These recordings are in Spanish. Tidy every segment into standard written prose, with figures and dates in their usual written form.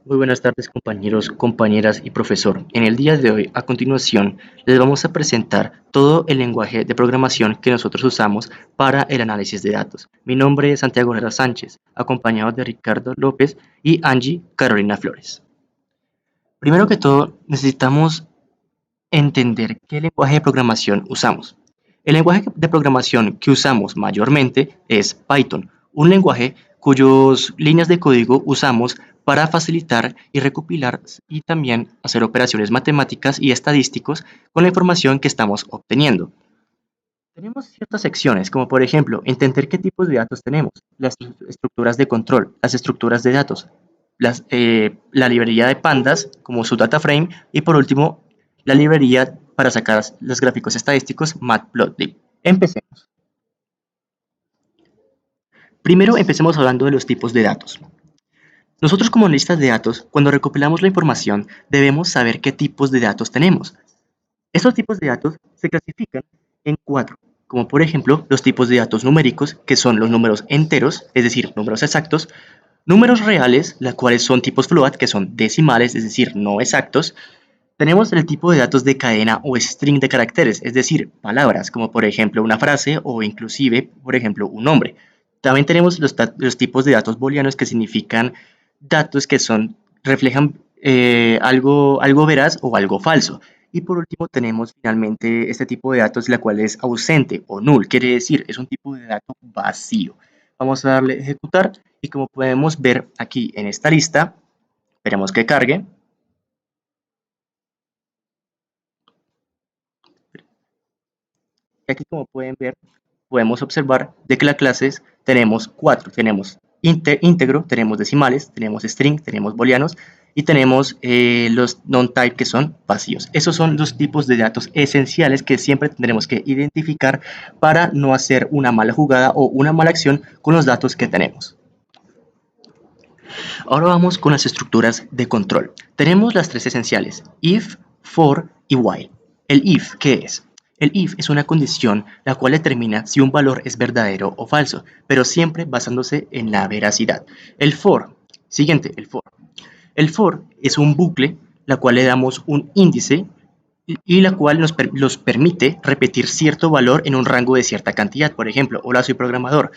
Muy buenas tardes compañeros, compañeras y profesor. En el día de hoy, a continuación, les vamos a presentar todo el lenguaje de programación que nosotros usamos para el análisis de datos. Mi nombre es Santiago Herrera Sánchez, acompañado de Ricardo López y Angie Carolina Flores. Primero que todo, necesitamos entender qué lenguaje de programación usamos. El lenguaje de programación que usamos mayormente es Python, un lenguaje cuyas líneas de código usamos para facilitar y recopilar y también hacer operaciones matemáticas y estadísticos con la información que estamos obteniendo. Tenemos ciertas secciones, como por ejemplo, entender qué tipos de datos tenemos, las estructuras de control, las estructuras de datos, la librería de pandas como su data frame y por último, la librería para sacar los gráficos estadísticos Matplotlib. Empecemos. Primero empecemos hablando de los tipos de datos. Nosotros como analistas de datos, cuando recopilamos la información, debemos saber qué tipos de datos tenemos. Estos tipos de datos se clasifican en cuatro, como por ejemplo los tipos de datos numéricos, que son los números enteros, es decir, números exactos, números reales, los cuales son tipos float, que son decimales, es decir, no exactos. Tenemos el tipo de datos de cadena o string de caracteres, es decir, palabras, como por ejemplo una frase o inclusive, por ejemplo, un nombre. También tenemos los tipos de datos booleanos que significan datos que reflejan algo veraz o algo falso. Y por último tenemos finalmente este tipo de datos, la cual es ausente o null, quiere decir, es un tipo de dato vacío. Vamos a darle ejecutar y como podemos ver aquí en esta lista, esperemos que cargue. Y aquí como pueden ver, podemos observar de que las clases tenemos cuatro. Tenemos íntegro, tenemos decimales, tenemos string, tenemos booleanos y tenemos los non-type que son vacíos. Esos son los tipos de datos esenciales que siempre tendremos que identificar para no hacer una mala jugada o una mala acción con los datos que tenemos. Ahora vamos con las estructuras de control. Tenemos las tres esenciales, if, for y while. El if, ¿qué es? El if es una condición la cual determina si un valor es verdadero o falso, pero siempre basándose en la veracidad. El for, siguiente, el for. El for es un bucle la cual le damos un índice y la cual nos permite repetir cierto valor en un rango de cierta cantidad. Por ejemplo, hola, soy programador,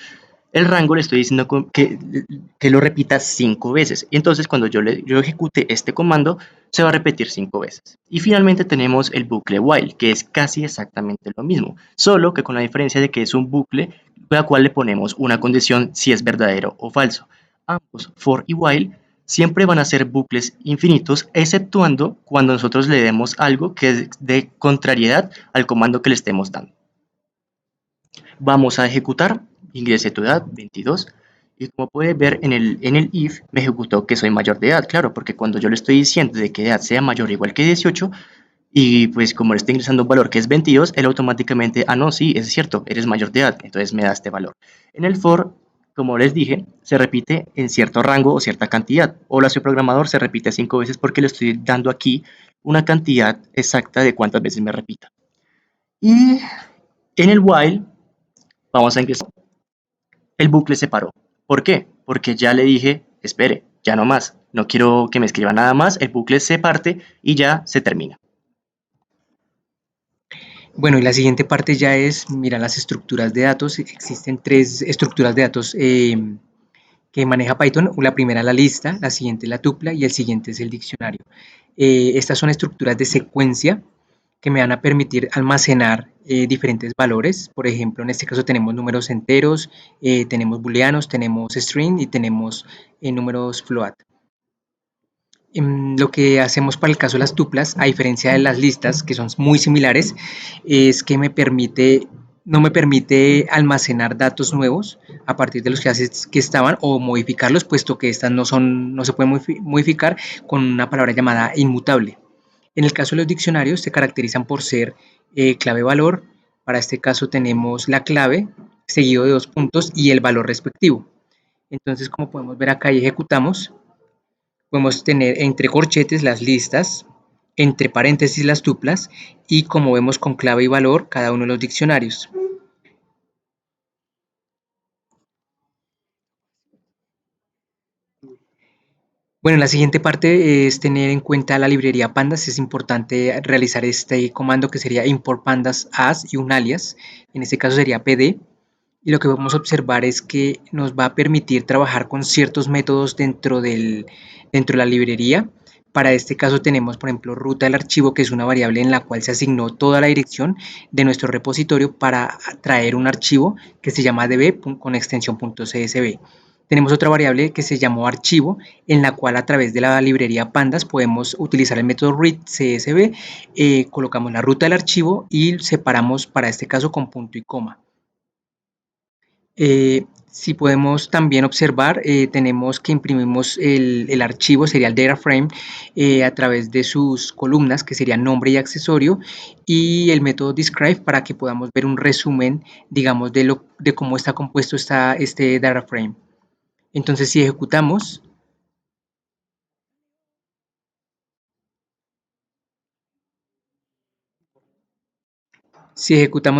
el rango le estoy diciendo que lo repita 5 veces. Y entonces cuando yo ejecute este comando, se va a repetir 5 veces. Y finalmente tenemos el bucle while, que es casi exactamente lo mismo, solo que con la diferencia de que es un bucle a la cual le ponemos una condición si es verdadero o falso. Ambos, for y while, siempre van a ser bucles infinitos, exceptuando cuando nosotros le demos algo que es de contrariedad al comando que le estemos dando. Vamos a ejecutar, ingresé tu edad, 22, y como puedes ver en el if me ejecutó que soy mayor de edad, claro, porque cuando yo le estoy diciendo de que edad sea mayor o igual que 18, y pues como le estoy ingresando un valor que es 22, él automáticamente, no, sí, es cierto, eres mayor de edad, entonces me da este valor. En el for, como les dije, se repite en cierto rango o cierta cantidad. Hola, soy programador, se repite 5 veces porque le estoy dando aquí una cantidad exacta de cuántas veces me repita. Y en el while, vamos a ingresar. El bucle se paró. ¿Por qué? Porque ya le dije, espere, ya no más, no quiero que me escriba nada más, el bucle se parte y ya se termina. Bueno, y la siguiente parte ya es mirar las estructuras de datos. Existen tres estructuras de datos que maneja Python. La primera es la lista, la siguiente es la tupla y el siguiente es el diccionario. Estas son estructuras de secuencia que me van a permitir almacenar diferentes valores. Por ejemplo, en este caso tenemos números enteros, tenemos booleanos, tenemos string y tenemos números float. Lo que hacemos para el caso de las tuplas, a diferencia de las listas, que son muy similares, es que no me permite almacenar datos nuevos a partir de los que estaban o modificarlos, puesto que estas no se pueden modificar con una palabra llamada inmutable. En el caso de los diccionarios, se caracterizan por ser clave-valor. Para este caso tenemos la clave seguido de dos puntos y el valor respectivo. Entonces, como podemos ver acá y ejecutamos, podemos tener entre corchetes las listas, entre paréntesis las tuplas y como vemos con clave y valor cada uno de los diccionarios. Bueno, la siguiente parte es tener en cuenta la librería pandas. Es importante realizar este comando que sería import pandas as y un alias. En este caso sería pd. Y lo que vamos a observar es que nos va a permitir trabajar con ciertos métodos dentro de la librería. Para este caso tenemos, por ejemplo, ruta del archivo, que es una variable en la cual se asignó toda la dirección de nuestro repositorio para traer un archivo que se llama db con extensión .csv. Tenemos otra variable que se llamó archivo, en la cual a través de la librería pandas podemos utilizar el método read csv, colocamos la ruta del archivo y separamos para este caso con punto y coma. Si podemos también observar, tenemos que imprimimos el archivo, sería el data frame, a través de sus columnas, que serían nombre y accesorio, y el método describe para que podamos ver un resumen, digamos, de cómo está compuesto este data frame. Entonces, si ejecutamos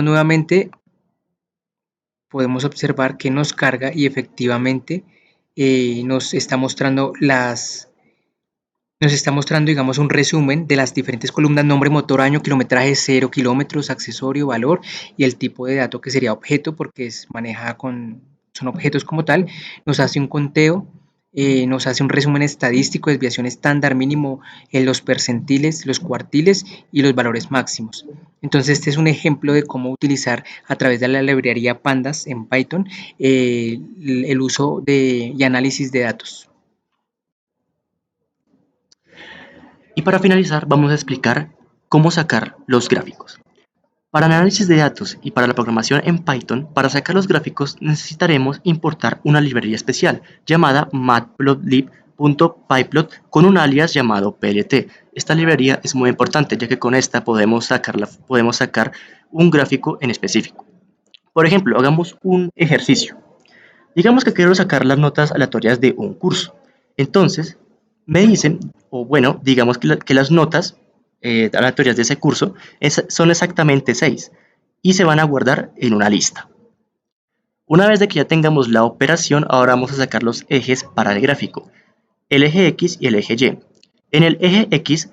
nuevamente, podemos observar que nos carga y efectivamente nos está mostrando, digamos, un resumen de las diferentes columnas: nombre, motor, año, kilometraje, 0 kilómetros, accesorio, valor y el tipo de dato que sería objeto, porque son objetos como tal. Nos hace un conteo, nos hace un resumen estadístico, desviación estándar, mínimo, en los percentiles, los cuartiles y los valores máximos. Entonces, este es un ejemplo de cómo utilizar a través de la librería Pandas en Python el uso y análisis de datos. Y para finalizar, vamos a explicar cómo sacar los gráficos. Para el análisis de datos y para la programación en Python, para sacar los gráficos necesitaremos importar una librería especial llamada matplotlib.pyplot con un alias llamado plt. Esta librería es muy importante, ya que con esta podemos sacar un gráfico en específico. Por ejemplo, hagamos un ejercicio. Digamos que quiero sacar las notas aleatorias de un curso. Entonces, me dicen, o bueno, digamos que las notas aleatorias de ese curso son exactamente 6 y se van a guardar en una lista. Una vez de que ya tengamos la operación, ahora vamos a sacar los ejes para el gráfico, el eje X y el eje Y. En el eje X,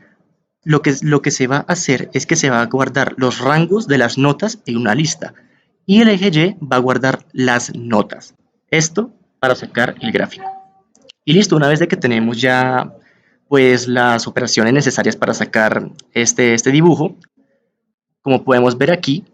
lo que se va a hacer es que se va a guardar los rangos de las notas en una lista y el eje Y va a guardar las notas. Esto para sacar el gráfico. Y listo, una vez de que tenemos ya pues las operaciones necesarias para sacar este dibujo, como podemos ver aquí,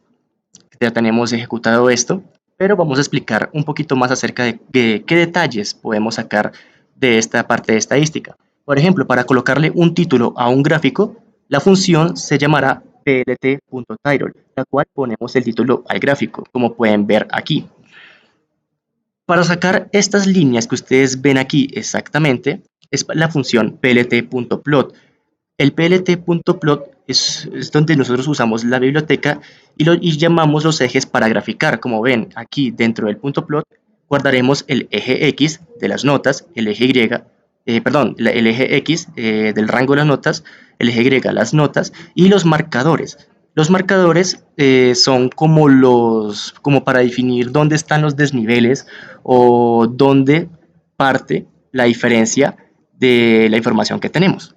ya tenemos ejecutado esto, pero vamos a explicar un poquito más acerca de qué detalles podemos sacar de esta parte de estadística. Por ejemplo, para colocarle un título a un gráfico, la función se llamará plt.title, la cual ponemos el título al gráfico, como pueden ver aquí. Para sacar estas líneas que ustedes ven aquí exactamente, es la función plt.plot. El plt.plot es donde nosotros usamos la biblioteca y llamamos los ejes para graficar. Como ven aquí dentro del punto plot, guardaremos el eje X de las notas, el eje Y, el eje X del rango de las notas, el eje Y las notas y los marcadores. Los marcadores son como para definir dónde están los desniveles o dónde parte la diferencia de la información que tenemos.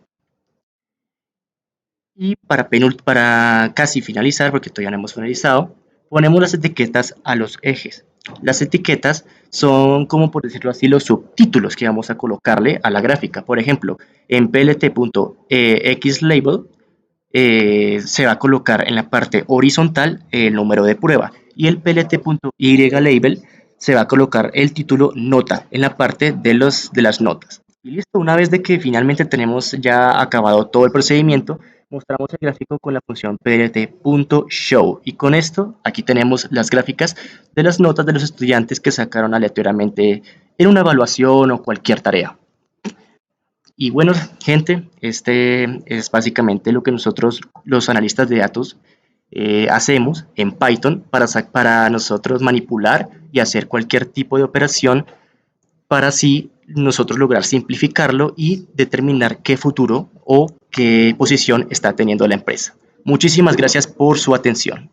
Y para casi finalizar, porque todavía no hemos finalizado, ponemos las etiquetas a los ejes. Las etiquetas son, como por decirlo así, los subtítulos que vamos a colocarle a la gráfica. Por ejemplo, en plt.xlabel se va a colocar en la parte horizontal el número de prueba y el plt.ylabel se va a colocar el título nota en la parte de las notas. Y listo, una vez de que finalmente tenemos ya acabado todo el procedimiento, mostramos el gráfico con la función plt.show y con esto aquí tenemos las gráficas de las notas de los estudiantes que sacaron aleatoriamente en una evaluación o cualquier tarea. Y bueno, gente, este es básicamente lo que nosotros, los analistas de datos, hacemos en Python para nosotros manipular y hacer cualquier tipo de operación para así nosotros lograr simplificarlo y determinar qué futuro o qué posición está teniendo la empresa. Muchísimas gracias por su atención.